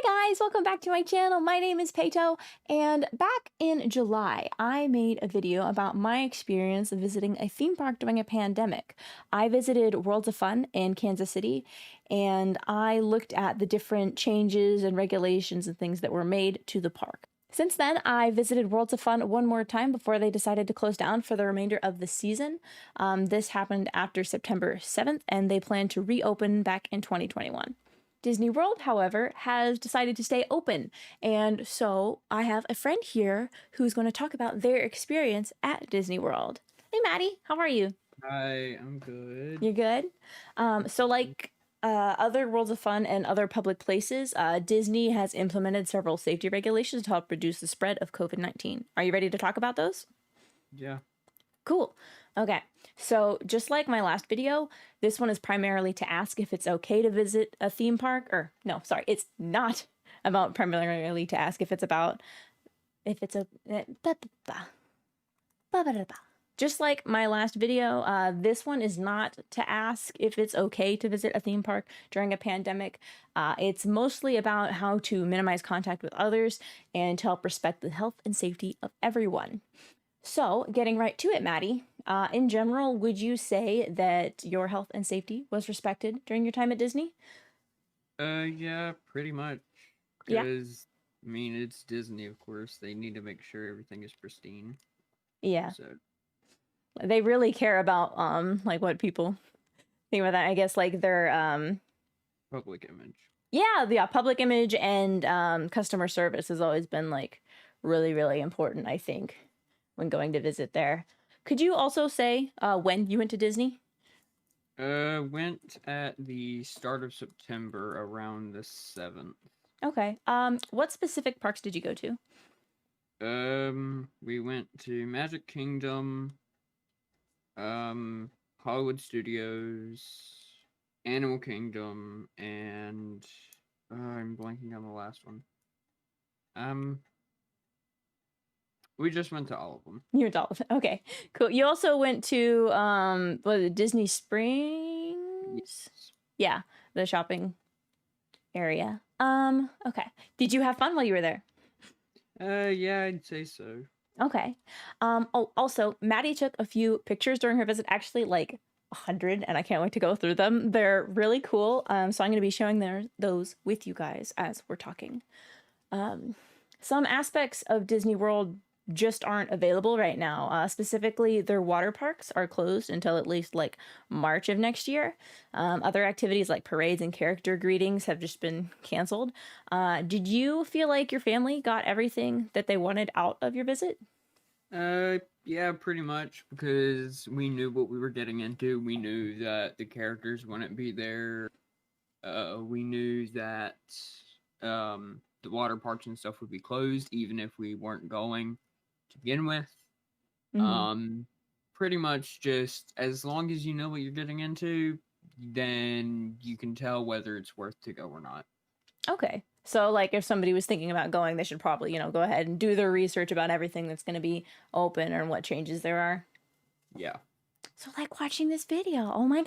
Hi guys, welcome back to my channel. My name is Peto, and back in July, I made a video about my experience of visiting a theme park during a pandemic. I visited Worlds of Fun in Kansas City, and I looked at the different changes and regulations and things that were made to the park. Since then, I visited Worlds of Fun one more time before they decided to close down for the remainder of the season. This happened after September 7th, and they plan to reopen back in 2021. Disney World, however, has decided to stay open, and so I have a friend here who's going to talk about their experience at Disney World. Hey, Maddie, how are you? Hi, I'm good. You're good? Other Worlds of Fun and other public places, Disney has implemented several safety regulations to help reduce the spread of COVID-19. Are you ready to talk about those? Yeah. Cool. Okay, so just like my last video, this one is primarily to ask if it's okay to visit a theme park, or no, sorry, it's not about primarily to ask if it's about, if it's a, just like my last video, this one is not to ask if it's okay to visit a theme park during a pandemic. It's mostly about how to minimize contact with others and to help respect the health and safety of everyone. So, getting right to it, Maddie, in general, would you say that your health and safety was respected during your time at Disney? Yeah, pretty much. Yeah. Because, I mean, it's Disney, of course. They need to make sure everything is pristine. Yeah. So, They really care about like what people think about that. I guess like their public image. yeah, public image and customer service has always been like really, really important, I think, when going to visit there. Could you also say when you went to Disney? Went at the start of September around the 7th. Okay. What specific parks did you go to? We went to Magic Kingdom, Hollywood Studios, Animal Kingdom, and I'm blanking on the last one. We just went to all of them. You went to all of it. Okay, cool. You also went to was it Disney Springs? Yes. Yeah, the shopping area. Okay. Did you have fun while you were there? Yeah, I'd say so. Okay. Oh, also, Maddie took a few pictures during her visit, actually like 100, and I can't wait to go through them. They're really cool. So I'm going to be showing those with you guys as we're talking. Some aspects of Disney World just aren't available right now. Specifically, their water parks are closed until at least like March of next year. Other activities like parades and character greetings have just been canceled. Did you feel like your family got everything that they wanted out of your visit? Yeah, pretty much, because we knew what we were getting into. We knew that the characters wouldn't be there. We knew that the water parks and stuff would be closed, even if we weren't going to begin with. Mm-hmm. Um, Pretty much just as long as you know what you're getting into, then you can tell whether it's worth to go or not. Okay. So, like, if somebody was thinking about going, they should probably, go ahead and do their research about everything that's going to be open and what changes there are. Yeah. So, like watching this video. Oh my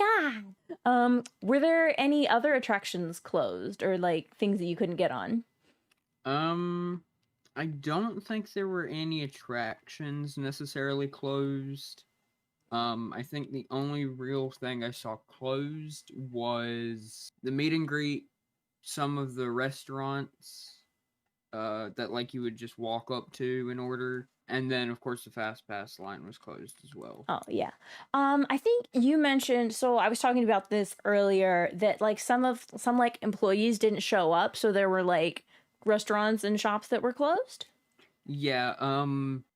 God. Were there any other attractions closed or like things that you couldn't get on? Um, I don't think there were any attractions necessarily closed. I think the only real thing I saw closed was the meet and greet, some of the restaurants, that like you would just walk up to in order, and then of course the fast pass line was closed as well. Oh, yeah. I think you mentioned, so I was talking about this earlier, that like some like employees didn't show up, so there were like restaurants and shops that were closed. Yeah,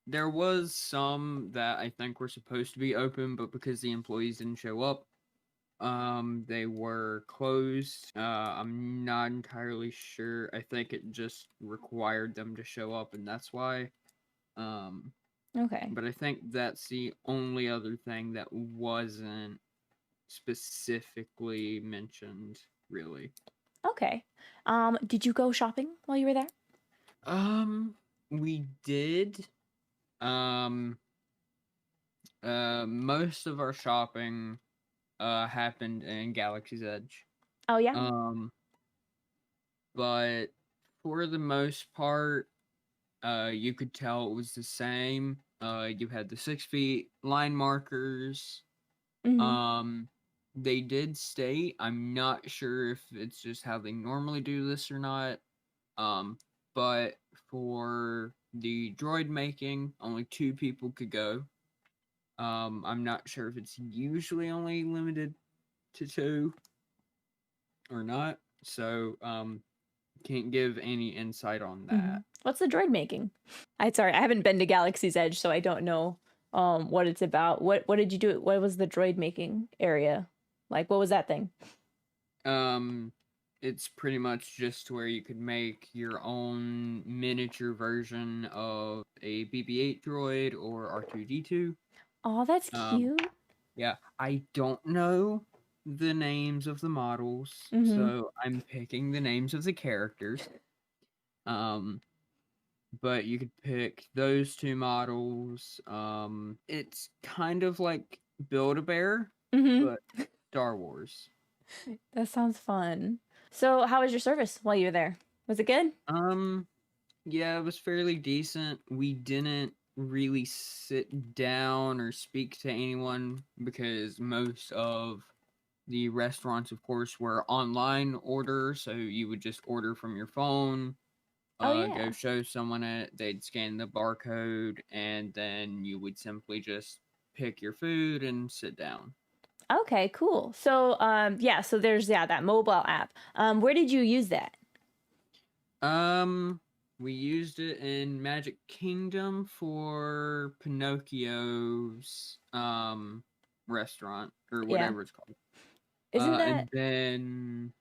there was some that I think were supposed to be open, but because the employees didn't show up, they were closed. I'm not entirely sure. I think it just required them to show up, and that's why. Um, Okay. but I think that's the only other thing that wasn't specifically mentioned, really. Okay. Did you go shopping while you were there? We did. Um, Most of our shopping happened in Galaxy's Edge. Oh, yeah. Um, but For the most part, you could tell it was the same. You had the 6 feet line markers. Hmm. Um, they did state, I'm not sure if it's just how they normally do this or not. Um, but for the droid making, only 2 people could go. I'm not sure if it's usually only limited to 2 or not. So, can't give any insight on Hmm. that. What's the droid making? Sorry, I haven't been to Galaxy's Edge, so I don't know what it's about. What did you do? What was the droid making area? Like, what was that thing? Um, it's pretty much just where you could make your own miniature version of a BB-8 droid or R2D2. Oh, that's Um, cute. yeah, I don't know the names of the models, Mm-hmm. so I'm picking the names of the characters. Um, but you could pick those 2 models. It's kind of like Build-A-Bear, Mm-hmm. but Star Wars. That sounds fun. So, how was your service while you were there? Was it good? Um, yeah, it was fairly decent. We didn't really sit down or speak to anyone because most of the restaurants, of course, were online order. So you would just order from your phone, Oh go yeah. show someone it, they'd scan the barcode, and then you would simply just pick your food and sit down. Okay, cool. So, yeah, so there's that mobile app. Where did you use that? Um, we used it in Magic Kingdom for Pinocchio's restaurant or Yeah. whatever it's called. Isn't And that then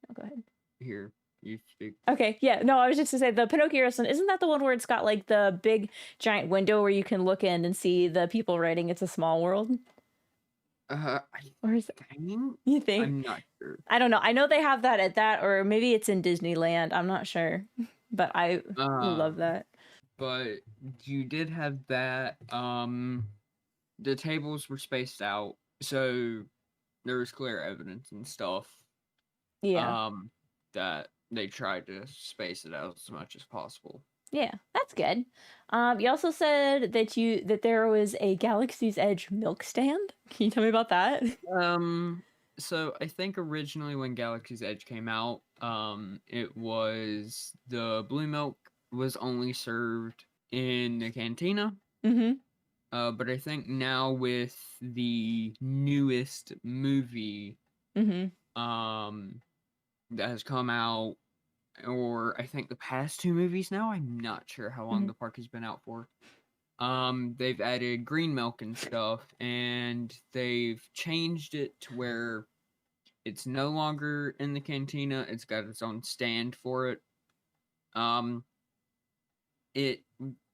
Oh, go ahead. here you speak. Okay, yeah, no, I was just gonna say the Pinocchio restaurant, isn't that the one where it's got like the big giant window where you can look in and see the people writing It's a Small World? I Or is it, think you think? I'm not sure. I don't know. I know they have that at that, or maybe it's in Disneyland. I'm not sure. But I love Um, that. but you did have that. The tables were spaced out, so there was clear evidence and stuff. Yeah. Um, that they tried to space it out as much as possible. Yeah, that's good. You also said that there was a Galaxy's Edge milk stand. Can you tell me about that? Um, so I think originally when Galaxy's Edge came out, it was the blue milk was only served in the cantina. Mm-hmm. But I think now with the newest movie, Mm-hmm. um, that has come out, or I think the past 2 movies now, I'm not sure how long Mm-hmm. the park has been out for. They've added green milk and stuff, and they've changed it to where it's no longer in the cantina. It's got its own stand for it. Um, it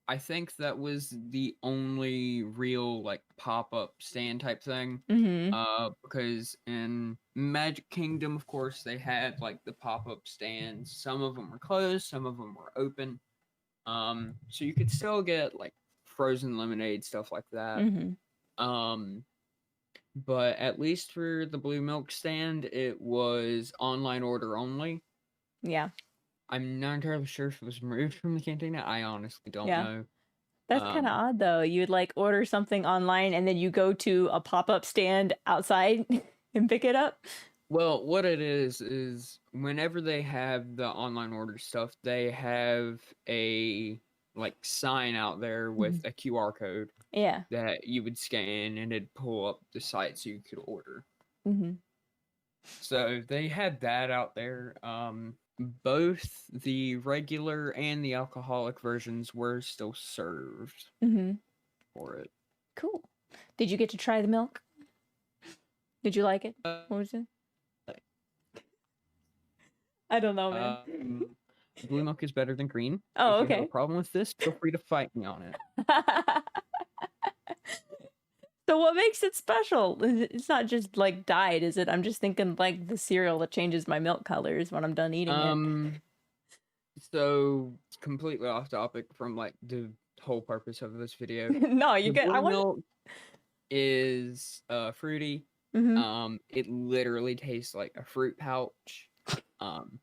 I think that was the only real like pop-up stand type thing. Mm-hmm. Because in Magic Kingdom, of course, they had like the pop-up stands. Some of them were closed, some of them were open. So you could still get like frozen lemonade, stuff like that. Mm-hmm. Um, but at least for the blue milk stand, it was online order only. Yeah. I'm not entirely sure if it was removed from the cantina. I honestly don't Yeah. know. That's kind of Um, odd though. You would like order something online and then you go to a pop-up stand outside and pick it up. well, what it is whenever they have the online order stuff, they have a like sign out there with Mhm. a QR code Yeah. that you would scan and it'd pull up the site so you could order. Mm-hmm. So they had that out there. Both the regular and the alcoholic versions were still served Mm-hmm. for it. Cool. Did you get to try the milk? Did you like it? What was it? I don't know, man. Um, blue milk is better than green. Oh, If you have a okay. problem with this, feel free to fight me on it. So what makes it special? It's not just like dyed, is it? I'm just thinking like the cereal that changes my milk colors when I'm done eating it. So completely off topic from like the whole purpose of this video. No, you The get. I blue want. milk is fruity. Mm-hmm. It literally tastes like a fruit pouch. Um,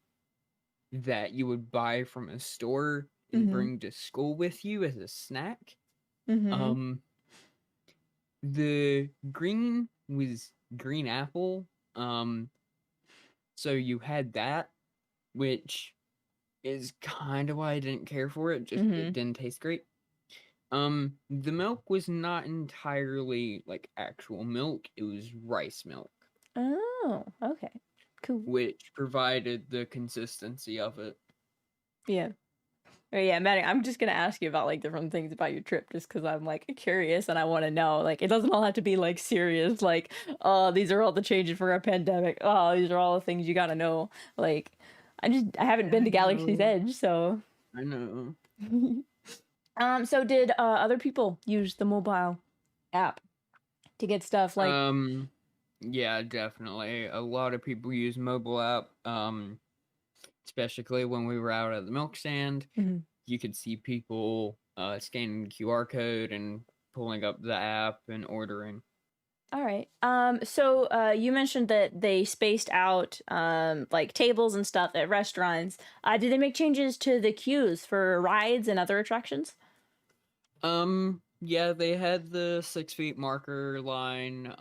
that you would buy from a store and Mm-hmm. bring to school with you as a snack. Mm-hmm. Um, the green was green apple. Um, so you had that, which is kind of why I didn't care for it. Just it Mm-hmm. didn't taste great. The milk was not entirely like actual milk. It was rice milk, Oh, okay. Cool. which provided the consistency of it. Yeah. Oh, yeah, Maddie, I'm just gonna ask you about like different things about your trip just because I'm like curious and I want to know. Like, it doesn't all have to be like serious, like, oh, these are all the changes for a pandemic. Oh, these are all the things you gotta know. Like, I haven't Yeah, been I to Galaxy's know. Edge, so. I know. So did other people use the mobile app to get stuff like? Um, yeah, definitely. A lot of people use mobile app. Especially when we were out at the milk stand, Mhm. you could see people scanning the QR code and pulling up the app and ordering. All right. So you mentioned that they spaced out like tables and stuff at restaurants. Did they make changes to the queues for rides and other attractions? Yeah, they had the 6 feet marker line.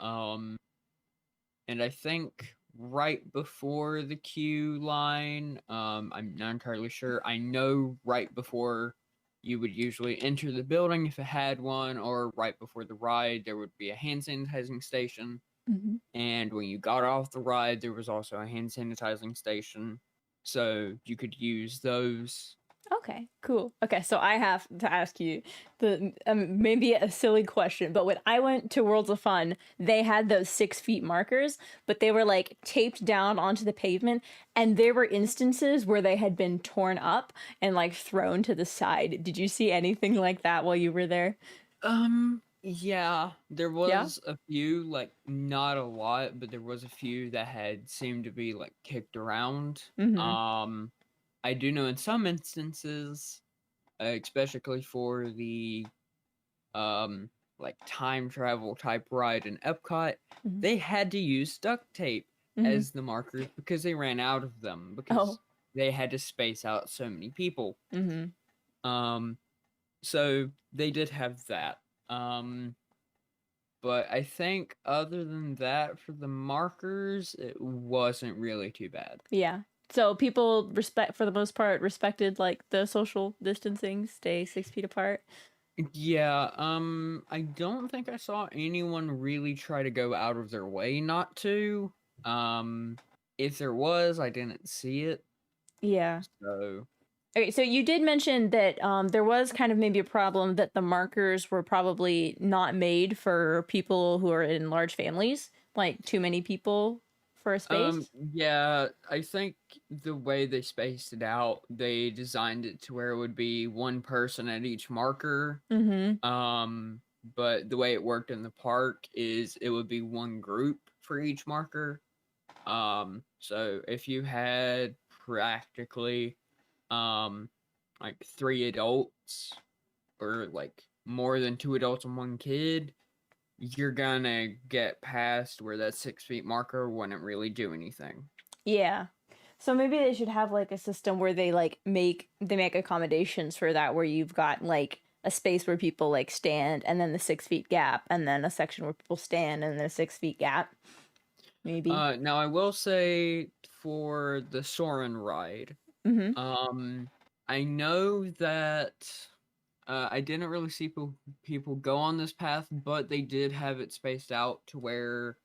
And I think right before the queue line, I'm not entirely sure. I know right before you would usually enter the building if it had one, or right before the ride, there would be a hand sanitizing station. Hmm. And when you got off the ride, there was also a hand sanitizing station. So you could use those. Okay, cool. Okay, so I have to ask you the maybe a silly question, but when I went to Worlds of Fun, they had those 6 feet markers, but they were like taped down onto the pavement, and there were instances where they had been torn up and like thrown to the side. Did you see anything like that while you were there? Yeah, there Yeah. was a few, like not a lot, but there was a few that had seemed to be like kicked around. Mm-hmm. Um, I do know in some instances, especially for the um like time travel type ride in Epcot, Mm-hmm. they had to use duct tape Mm-hmm. as the markers because they ran out of them Oh. because they had to space out so many people. Mm-hmm. Um, so they did have that. Um, but I think other than that, for the markers, it wasn't really too bad. Yeah. So people respect for the most part respected like the social distancing, stay 6 feet apart. Yeah, I don't think I saw anyone really try to go out of their way not to. Um, if there was, I didn't see it. Yeah. So, Okay, so you did mention that there was kind of maybe a problem that the markers were probably not made for people who are in large families, like too many people for a space. yeah, I think the way they spaced it out, they designed it to where it would be one person at each marker. Mm-hmm. But the way it worked in the park is it would be one group for each marker. So if you had practically um like 3 adults or like more than 2 adults and one kid, you're gonna get past where that 6 feet marker wouldn't really do anything. Yeah. So maybe they should have like a system where they make accommodations for that, where you've got like a space where people like stand and then the 6 feet gap, and then a section where people stand and then a 6 feet gap. Maybe. Now I will say for the Soren ride, Mm-hmm. um, I know that I didn't really see people go on this path, but they did have it spaced out to where,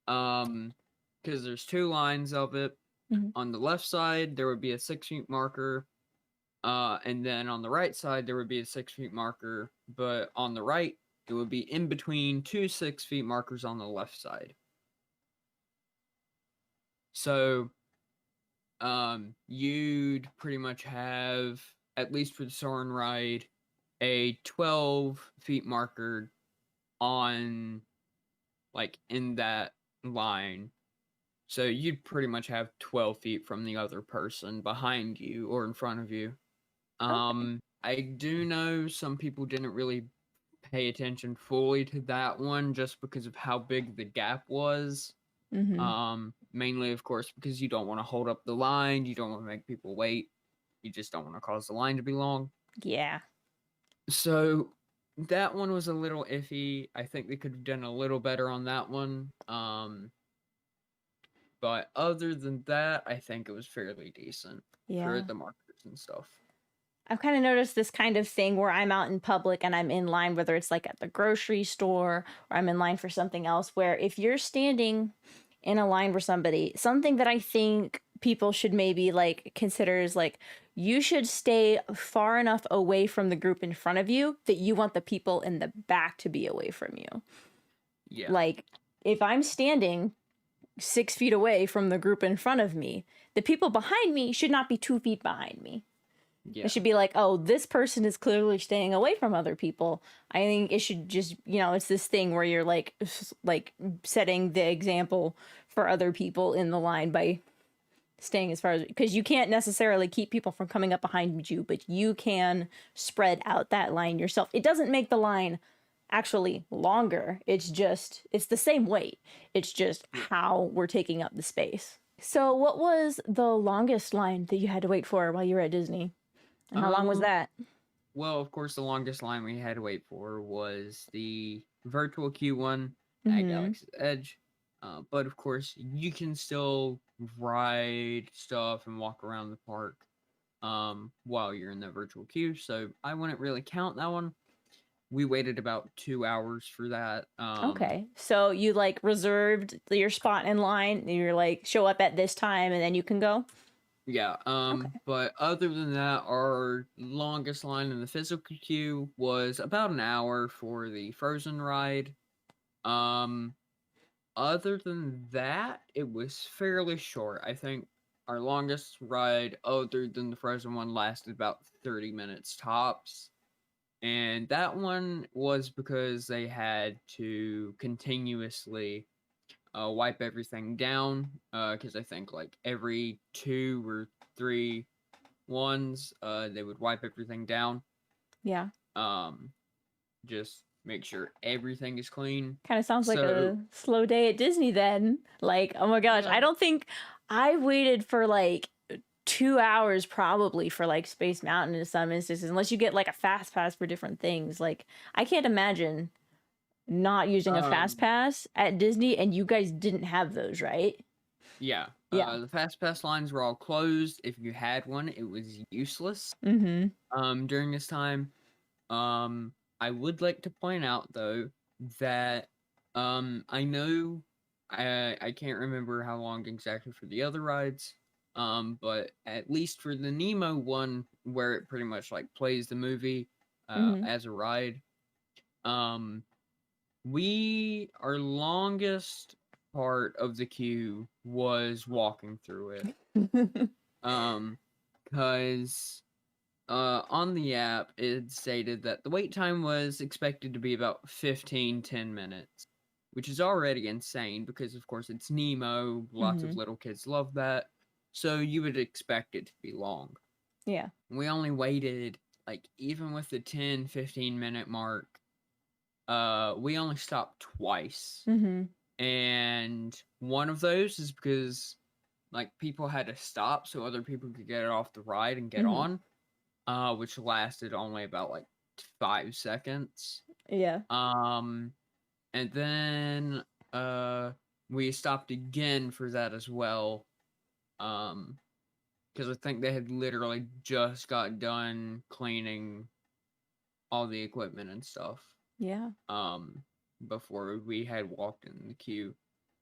because there's two lines of it. Mm-hmm. On the left side, there would be a 6 feet marker, and then on the right side, there would be a 6 feet marker, but on the right, it would be in between two 6 feet markers on the left side. So, you'd pretty much have, at least for the Soren ride, a 12 feet marker on, like, in that line. So you'd pretty much have 12 feet from the other person behind you or in front of you. Okay. I do know some people didn't really pay attention fully to that one just because of how big the gap was. Mhm. Mainly, of course, because you don't want to hold up the line, you don't want to make people wait, you just don't want to cause the line to be long. Yeah. So that one was a little iffy. I think they could have done a little better on that one. But other than that, I think it was fairly decent for Yeah. the markers and stuff. I've kind of noticed this kind of thing where I'm out in public and I'm in line, whether it's like at the grocery store or I'm in line for something else, where if you're standing in a line for somebody, something that I think people should maybe like consider is like you should stay far enough away from the group in front of you that you want the people in the back to be away from you. Yeah. Like if I'm standing 6 feet away from the group in front of me, the people behind me should not be 2 feet behind me. Yeah. It should be like, oh, this person is clearly staying away from other people. I think it should just, it's this thing where you're like setting the example for other people in the line by staying as far as, because you can't necessarily keep people from coming up behind you, but you can spread out that line yourself. It doesn't make the line actually longer. It's the same weight. It's just Yeah. how we're taking up the space. So, what was the longest line that you had to wait for while you were at Disney? And how long was that? Well, of course, the longest line we had to wait for was the virtual queue one at Mm-hmm. Galaxy's Edge. But of course, you can still ride stuff and walk around the park while you're in the virtual queue. So I wouldn't really count that one. We waited about 2 hours for that. Okay. So you like reserved your spot in line, and you're like, show up at this time and then you can go? Yeah. Okay. But other than that, our longest line in the physical queue was about an hour for the Frozen ride. Um, Other than that, it was fairly short. I think our longest ride, other than the Frozen one, lasted about 30 minutes tops. And that one was because they had to continuously wipe everything down. Because I think like every 2 or 3 ones, they would wipe everything down. Yeah. Um, just make sure everything is clean. Kind of sounds like So a slow day at Disney then. Like, oh my gosh, yeah, I don't think I waited for like 2 hours probably for like Space Mountain in some instances, unless you get like a fast pass for different things. Like, I can't imagine not using a fast um, pass at Disney, and you guys didn't have those, right? yeah, Yeah. the fast pass lines were all closed. If you had one, it was useless. Mm-hmm. During this time, I would like to point out though that I know I can't remember how long exactly for the other rides. But at least for the Nemo one, where it pretty much like plays the movie Mm-hmm. as a ride, um, our longest part of the queue was walking through it. Um, because on the app it stated that the wait time was expected to be about 10 minutes, which is already insane because of course it's Nemo, lots Mm-hmm. of little kids love that. So you would expect it to be long. Yeah. We only waited like even with the 10-15 minute mark, we only stopped twice. Mm-hmm. And one of those is because like people had to stop so other people could get off the ride and get Mm-hmm. on, which lasted only about like 5 seconds. Yeah. Um, and then we stopped again for that as well. Because I think they had literally just got done cleaning all the equipment and stuff. Yeah. Um, before we had walked in the queue.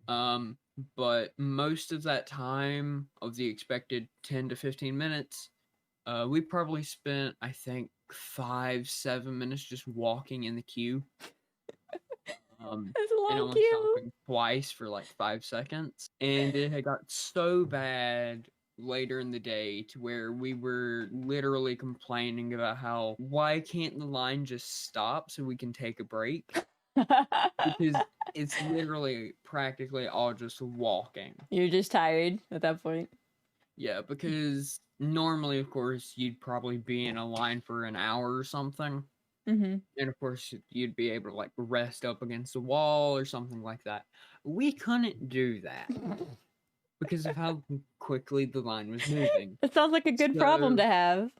Um, but most of that time of the expected 10 to 15 minutes, we probably spent, I think, 5-7 minutes just walking in the queue. That's a And long only queue. stopping twice for like 5 seconds. And it had got so bad later in the day to where we were literally complaining about how why can't the line just stop so we can take a break? Because it's literally practically all just walking. You're just tired at that point. Yeah, because normally, of course, you'd probably be in a line for an hour or something. Mm-hmm. And of course, you'd be able to like rest up against the wall or something like that. We couldn't do that because of how quickly the line was moving. It sounds like a good problem So, to have.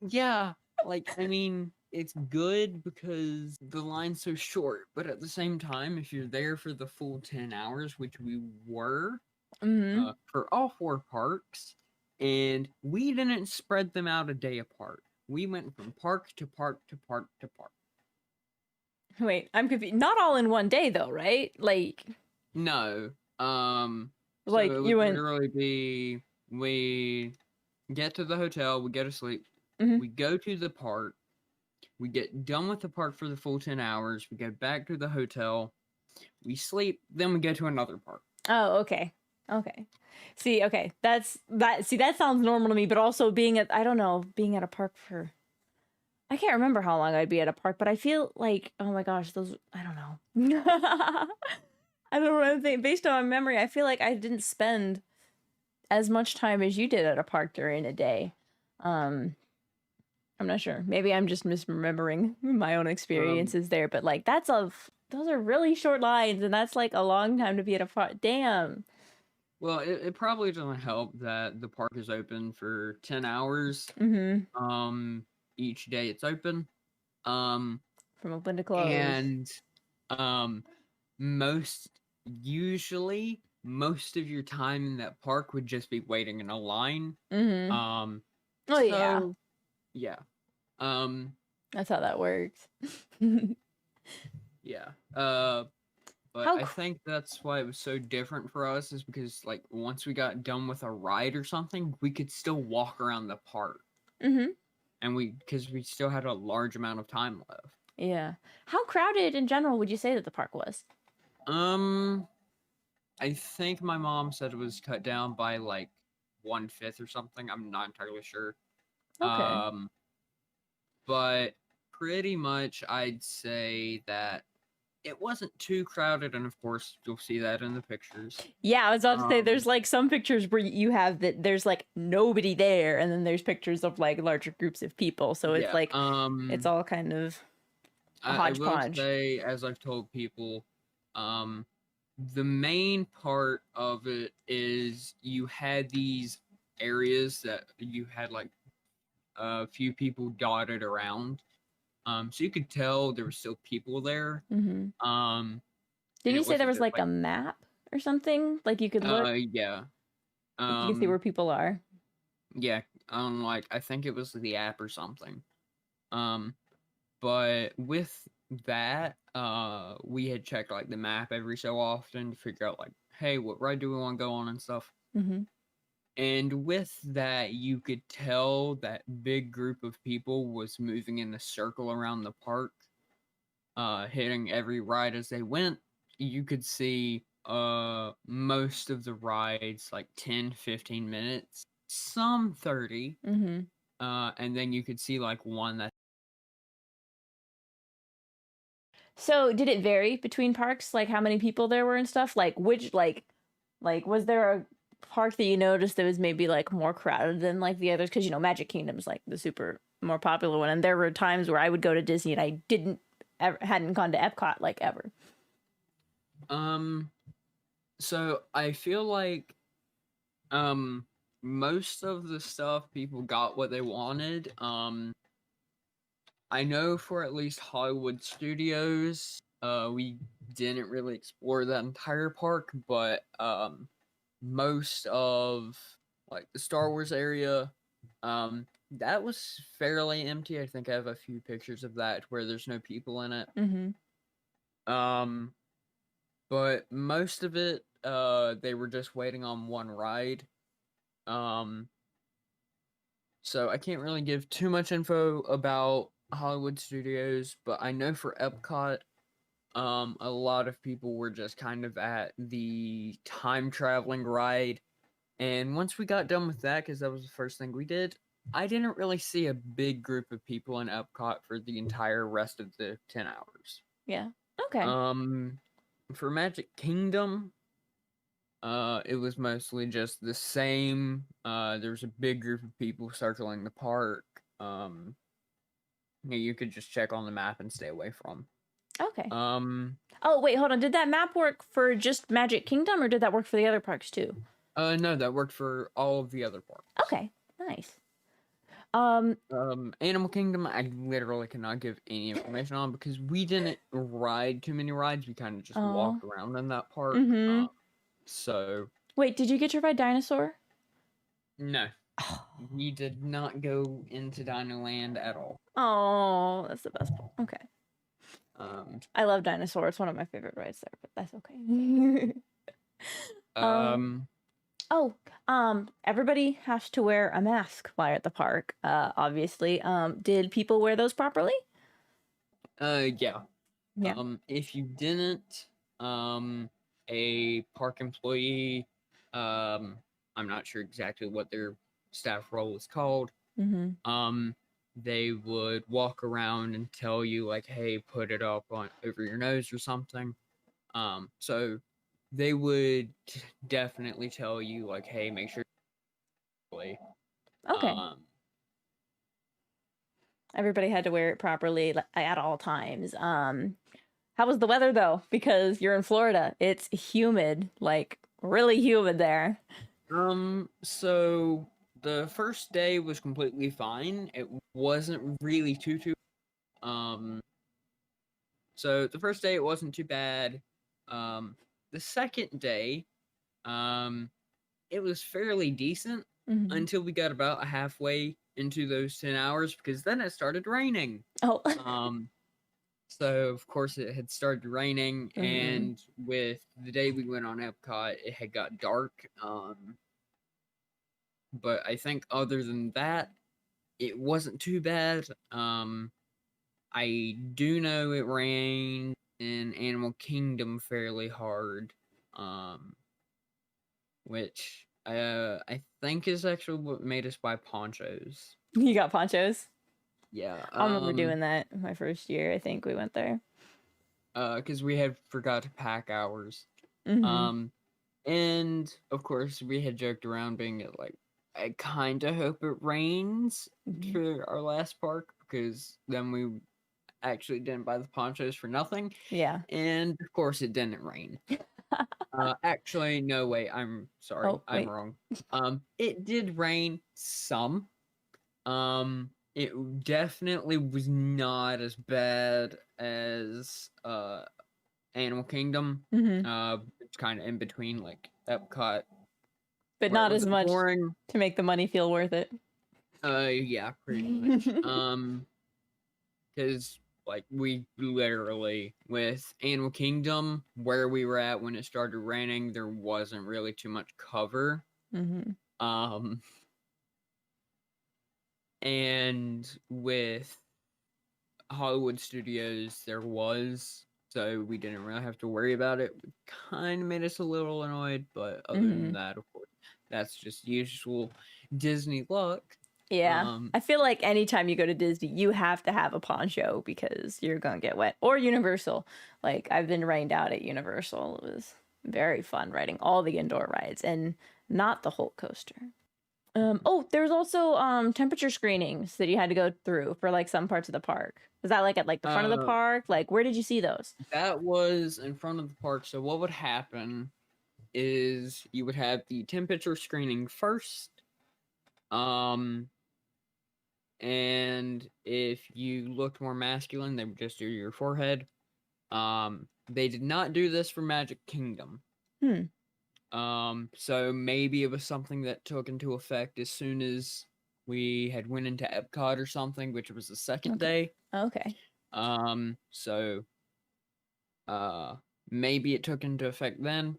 yeah, like, I mean, it's good because the line's so short, but at the same time, if you're there for the full 10 hours, which we were Mm-hmm. for all 4 parks, and we didn't spread them out a day apart. We went from park to park to park to park. Wait, I'm confused. Not all in one day, though, right? No. So Like it you would went. literally be we get to the hotel, we go to sleep, Mhm. we go to the park, we get done with the park for the full 10 hours, we go back to the hotel, we sleep, then we go to another park. Oh, okay. Okay. See, okay. See, that sounds normal to me, but also being at, I don't know, being at a park for, I can't remember how long I'd be at a park, but I feel like, oh my gosh, I don't know. I don't know. Based on my memory, I feel like I didn't spend as much time as you did at a park during a day. Um, I'm not sure. Maybe I'm just misremembering my own Um, experiences there, but like those are really short lines, and that's like a long time to be at a park. Damn. well, it probably doesn't help that the park is open for 10 hours. Mm-hmm. Each day it's open. Um, From open to close. and um, most most of your time in that park would just be waiting in a line. Mm-hmm. Um, Oh yeah, so yeah. Um, that's how that works. yeah. But How? I think that's why it was so different for us is because like once we got done with a ride or something, we could still walk around the park, Mm-hmm. and because we still had a large amount of time left. Yeah. How crowded in general would you say that the park was? Um, I think my mom said it was cut down by like 1/5 or something. I'm not entirely sure. Okay. Um, but pretty much I'd say that it wasn't too crowded, and of course you'll see that in the pictures. Yeah, I was about to say Um, there's like some pictures where you have that there's like nobody there, and then there's pictures of like larger groups of people. So it's yeah. like it's all kind of a I will hodgepodge. say, as I've told people, um, the main part of it is you had these areas that you had like a few people dotted around. So you could tell there were still people there. Mm-hmm. And Didn't you it say there wasn't was just like like, a map or something? Like you could look, yeah, like you can see where um, people are. yeah, like I think it was the app or something. Um, but with that, we had checked like the map every so often to figure out like, hey, what ride do we want to go on and stuff. Mm-hmm. And with that, you could tell that big group of people was moving in the circle around the park, hitting every ride as they went. You could see most of the rides like 10, 15 minutes, some 30. Mm-hmm. And then you could see like one that So did it vary between parks, like how many people there were and stuff? Like which like was there a park that you noticed that was maybe like more crowded than like the others? Because you know Magic Kingdom's like the super more popular one, and there were times where I would go to Disney and I didn't ever hadn't gone to Epcot like ever. um so I feel like um most of the stuff people got what they wanted. I know for at least Hollywood Studios, we didn't really explore that entire park, but most of like the Star Wars area, that was fairly empty. I think I have a few pictures of that where there's no people in it. Mm-hmm. Um, but most of it, they were just waiting on one ride. Um, so I can't really give too much info about Hollywood Studios, but I know for Epcot, a lot of people were just kind of at the time traveling ride. And once we got done with that, because that was the first thing we did, I didn't really see a big group of people in Epcot for the entire rest of the 10 hours. Yeah. Okay. Um, for Magic Kingdom, it was mostly just the same. There was a big group of people circling the park. Yeah, you could just check on the map and stay away from. Okay. Um, Oh, wait, hold on. Did that map work for just Magic Kingdom, or did that work for the other parks too? no, that worked for all of the other parks. Okay, nice. Um, Animal Kingdom, I literally cannot give any information on because we didn't ride too many rides. We kind of just oh, walked around in that park. mm-hmm. So Wait, did you get to ride Dinosaur? no, we did not go into Dino Land at all. Oh, that's the best part. Okay. Um, I love Dinosaur. It's one of my favorite rides there, but that's okay. um, um, oh, everybody has to wear a mask while at the park, obviously. Did people wear those properly? yeah. Yeah. If you didn't, a park employee, I'm not sure exactly what their staff role is called. Mm-hmm. They would walk around and tell you like, "Hey, put it up on over your nose or something." So they would definitely tell you like, "Hey, make sure." Okay. Um, Everybody had to wear it properly at all times. How was the weather though? Because you're in Florida. It's humid, like really humid there. so the first day was completely fine. It wasn't really too. Um, so the first day it wasn't too bad. The second day, um, it was fairly decent Mm-hmm. until we got about halfway into those 10 hours because then it started raining. Oh. Um, so of course it had started raining, Mm-hmm. and with the day we went on Epcot, it had got dark. But I think other than that, it wasn't too bad. I do know it rained in Animal Kingdom fairly hard, um, which I think is actually what made us buy ponchos. You got ponchos? Yeah, I remember doing that my first year. I think we went there. because we had forgot to pack ours. Mm-hmm. Um, and of course we had joked around being like, I kind of hope it rains Mm-hmm. for our last park because then we actually didn't buy the ponchos for nothing. Yeah. And of course, it didn't rain. Actually, no, wait, I'm sorry, Oh, I'm wait. wrong. It did rain some. It definitely was not as bad as Animal Kingdom. Mm-hmm. It's kind of in between, like Epcot, But where it not as wasn't much pouring. to make the money feel worth it. Yeah, pretty much. Because like we literally with Animal Kingdom, where we were at when it started raining, there wasn't really too much cover. Mm-hmm. Um, and with Hollywood Studios, there was, so we didn't really have to worry about it. It kind of made us a little annoyed, but other Mm-hmm. than that, of course, that's just usual Disney luck. Yeah. Um, I feel like anytime you go to Disney, you have to have a poncho because you're gonna get wet. Or Universal. Like I've been rained out at Universal. It was very fun riding all the indoor rides and not the whole coaster. Oh, there's also temperature screenings that you had to go through for like some parts of the park. Was that like at like the front of the uh, park? Like where did you see those? that was in front of the park. So what would happen is you would have the temperature screening first. Um, and if you looked more masculine, they would just do your forehead. They did not do this for Magic Kingdom. Hmm. So maybe it was something that took into effect as soon as we had went into Epcot or something, which was the second Okay. day. Okay. So maybe it took into effect then.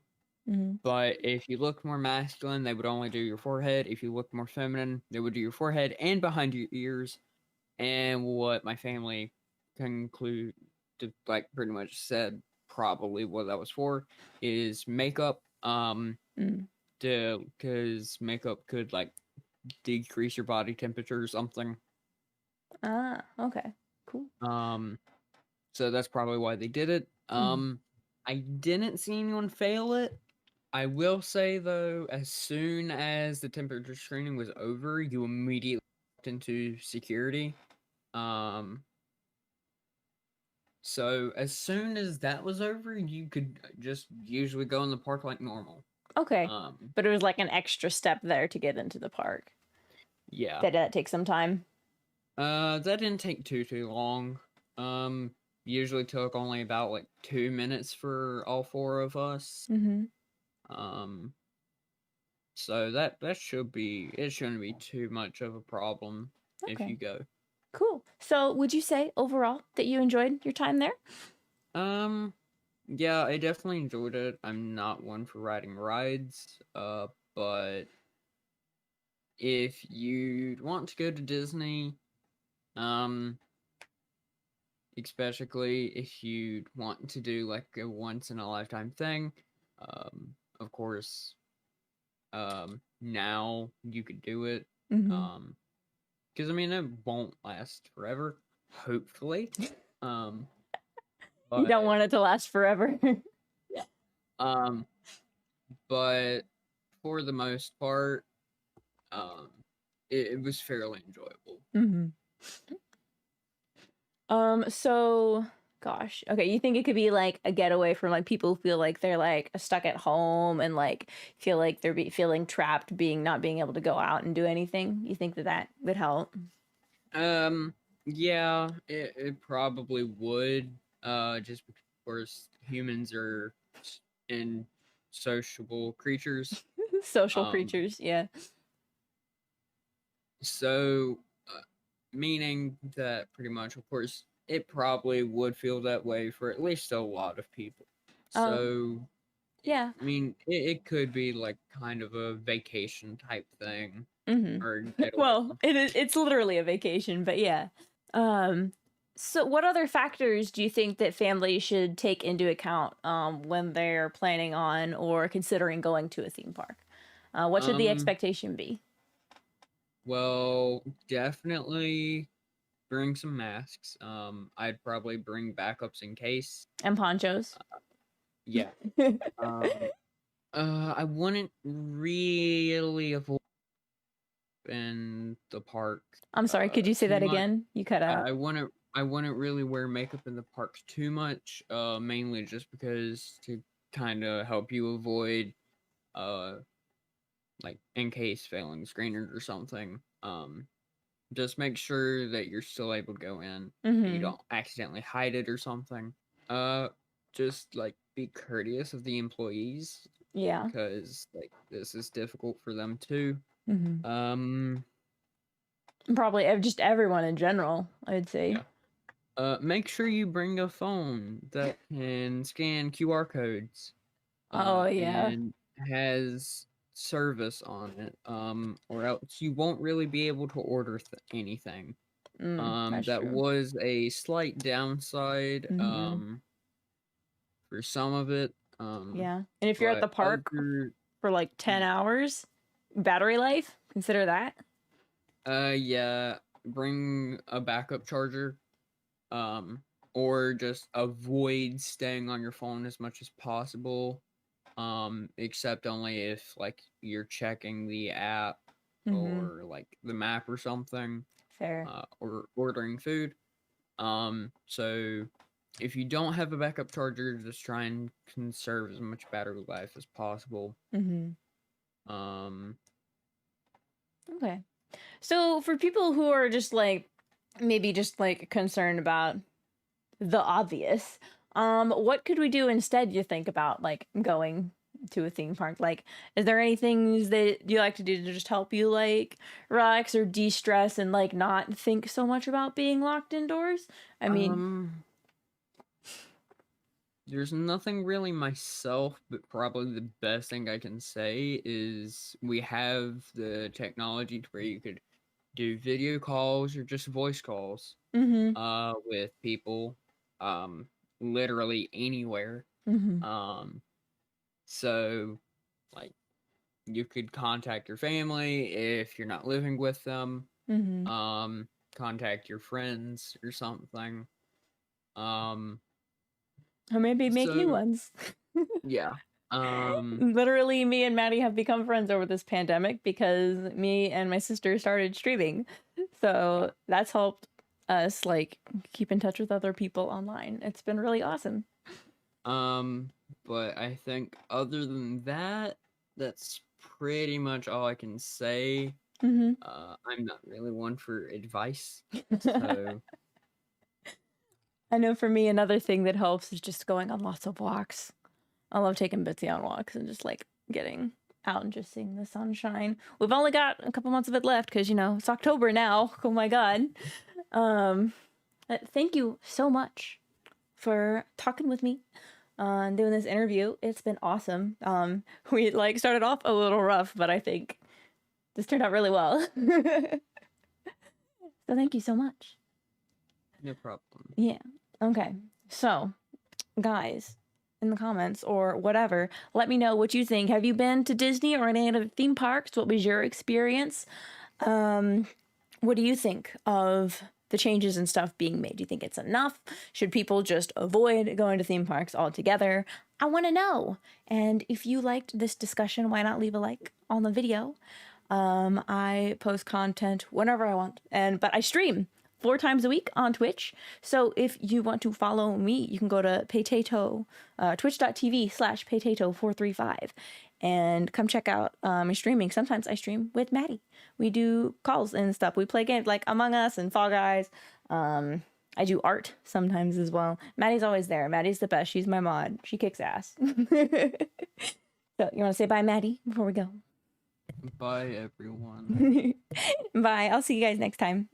Mm-hmm. But if you look more masculine, they would only do your forehead. If you look more feminine, they would do your forehead and behind your ears. And what my family conclude, like pretty much said, probably what that was for is makeup. Mm. Because makeup could like decrease your body temperature or something. Ah, okay. Cool. So that's probably why they did it. Mm-hmm. I didn't see anyone fail it. I will say though, as soon as the temperature screening was over, you immediately walked into security. Um, So as soon as that was over, you could just usually go in the park like normal. Okay. Um, But it was like an extra step there to get into the park. yeah. Did that take some time? That didn't take too long. Usually took only about like 2 minutes for all four of us. Mm-hmm. Um, so that should be it. Shouldn't be too much of a problem if Okay. you go. Cool. So would you say overall that you enjoyed your time there? Um, yeah, I definitely enjoyed it. I'm not one for riding rides. But if you want to go to Disney, um, especially if you want to do like a once in a lifetime thing, of course, now you could do it. Mm-hmm. Um, because I mean it won't last forever, hopefully. Um, You don't but want it to last forever. yeah. Um, but for the most part, um, it was fairly enjoyable. Mm-hmm. So gosh. Okay, you think it could be like a getaway from like people who feel like they're like stuck at home and like feel like they're feeling trapped being not being able to go out and do anything? You think that that would help? Yeah, it probably would. Just because, of course, humans are in sociable creatures. Social Um, creatures, yeah. so meaning that pretty much, of course, it probably would feel that way for at least a lot of people. Um, So, yeah. I mean, it could be like kind of a vacation type thing Mm-hmm. or getaway. Well, it's literally a vacation, but yeah. Um, so what other factors do you think that families should take into account when they're planning on or considering going to a theme park? What should the Um, expectation be? well, definitely bring some masks. I'd probably bring backups in case. And ponchos? Yeah. Um, I wouldn't really avoid in the park I'm sorry, could you say too that much. again? You cut out. I wouldn't really wear makeup in the parks too much. Mainly just because to kind of help you avoid uh like in case failing screeners or something. Just make sure that you're still able to go in and you Mm-hmm. don't accidentally hide it or something. Uh, just like be courteous of the employees Yeah. because like this is difficult for them too. Mm-hmm. Um, Probably just everyone in general, I'd say. yeah. Make sure you bring a phone that can scan QR codes. Oh, yeah. And has service on it. Or else you won't really be able to order anything. That's That true. was a slight downside. Mm-hmm. For some of it. Yeah. And if you're at But the park other, for like 10 hours, battery life, consider that. yeah, bring a backup charger. Um, or just avoid staying on your phone as much as possible. Except only if like you're checking the app Mm-hmm. or like the map or something, Fair. or ordering food. So if you don't have a backup charger, just try and conserve as much battery life as possible. Mm-hmm. Um, Okay. So for people who are just like maybe just like concerned about the obvious, what could we do instead, you think, about like going to a theme park? Like, is there any things that you like to do to just help you like relax or de-stress and like not think so much about being locked indoors? I mean, um, there's nothing really myself, but probably the best thing I can say is we have the technology to where you could do video calls or just voice calls mm-hmm. with people um literally anywhere. Mm-hmm. Um so like you could contact your family if you're not living with them. Mm-hmm. Um contact your friends or something. Um Or maybe make new so ones. yeah. Um Literally, me and Maddie have become friends over this pandemic because me and my sister started streaming. So that's helped us like keep in touch with other people online. It's been really awesome. But I think other than that, that's pretty much all I can say. Mm-hmm. I'm not really one for advice, so I know for me, another thing that helps is just going on lots of walks. I love taking Bitsy on walks and just like getting out and just seeing the sunshine. We've only got a couple months of it left because, you know, it's October now. Oh my God. Thank you so much for talking with me and doing this interview. It's been awesome. We like started off a little rough, but I think this turned out really well. So thank you so much. no problem. Yeah. Okay. So, guys, in the comments or whatever, let me know what you think. Have you been to Disney or any other theme parks? What was your experience? What do you think of the changes and stuff being made? Do you think it's enough? Should people just avoid going to theme parks altogether? I want to know. And if you liked this discussion, why not leave a like on the video? I post content whenever I want, but I stream 4 times a week on Twitch. So if you want to follow me, you can go to Paytato, twitch.tv/Paytato435 and come check out my streaming. Sometimes I stream with Maddie. We do calls and stuff. We play games like Among Us and Fall Guys. I do art sometimes as well. Maddie's always there. Maddie's the best. She's my mod. She kicks ass. So you want to say bye, Maddie, before we go? Bye, everyone. Bye. I'll see you guys next time.